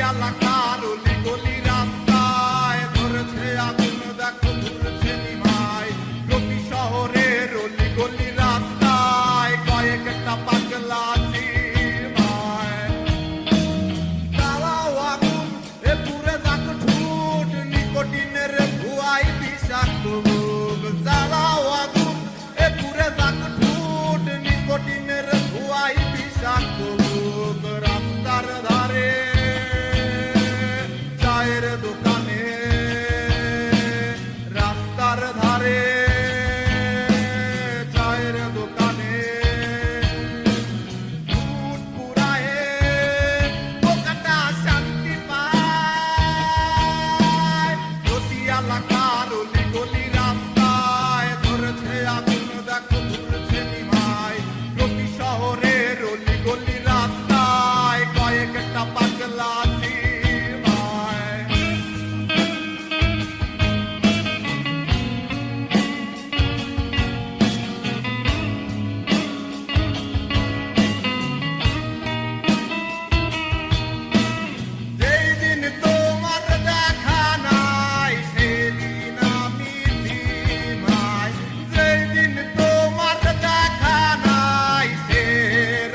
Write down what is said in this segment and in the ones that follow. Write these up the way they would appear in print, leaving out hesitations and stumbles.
এলাকার অলি গলি রাস্তায় ধরেছে আগুন দেখো ঘুরছে নিমাই প্রতি শহরের অলি গলি রাস্তায় কয়েকটা পাগলা চিমায় জ্বালাও আগুন এ পুরে যাক ঠোঁট নিকোটিনের ধোঁয়ায় বিষাক্ত রোগ জ্বালাও আগুন এ পুরে যাক ঠোঁট নিকোটিনের ধোঁয়ায় বিষাক্ত রোগ রাস্তার ধারে চায়ের দোকানে রাস্তার ধারে চায়ের দোকানে দুধ পুরায়ে পোকাটা শান্তি পায় প্রতি এলাকার অলি গলি রাস্তায় ধরেছে আগুন দেখো ঘুরছে নিমাই প্রতি শহরের অলি গলি রাস্তায় কয়েকটা পাগলা চিমায় যেই দিন তোমার দেখা নাই সেদিন আমি ধিমাই যেই দিন তোমার দেখা নাই সে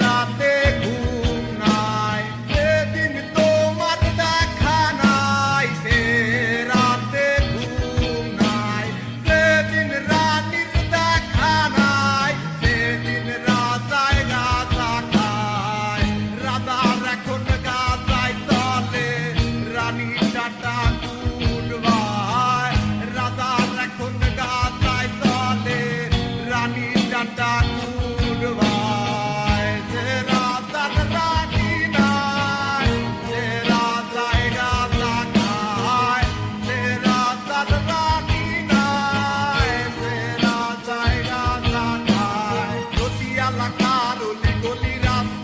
রাতে ঘুম নাই সেদিন তোমার দেখা নাই সে রাতে ঘুম নাই সেদিন রানীর দেখা নাই সেদিন রাজায় গাঁজা খায় রাজার এখন গাঁজায় চলে রানী টাটা গুড বাই রাজার এখন গাঁজায় চলে রানী টাটা গুড বাই যে রাজার রানী নাই যে রাজায় গাঁজা খায় যে রাজার রানী নাই যে রাজায় গাঁজা খায় প্রতি এলাকার অলি গলি রাস্তা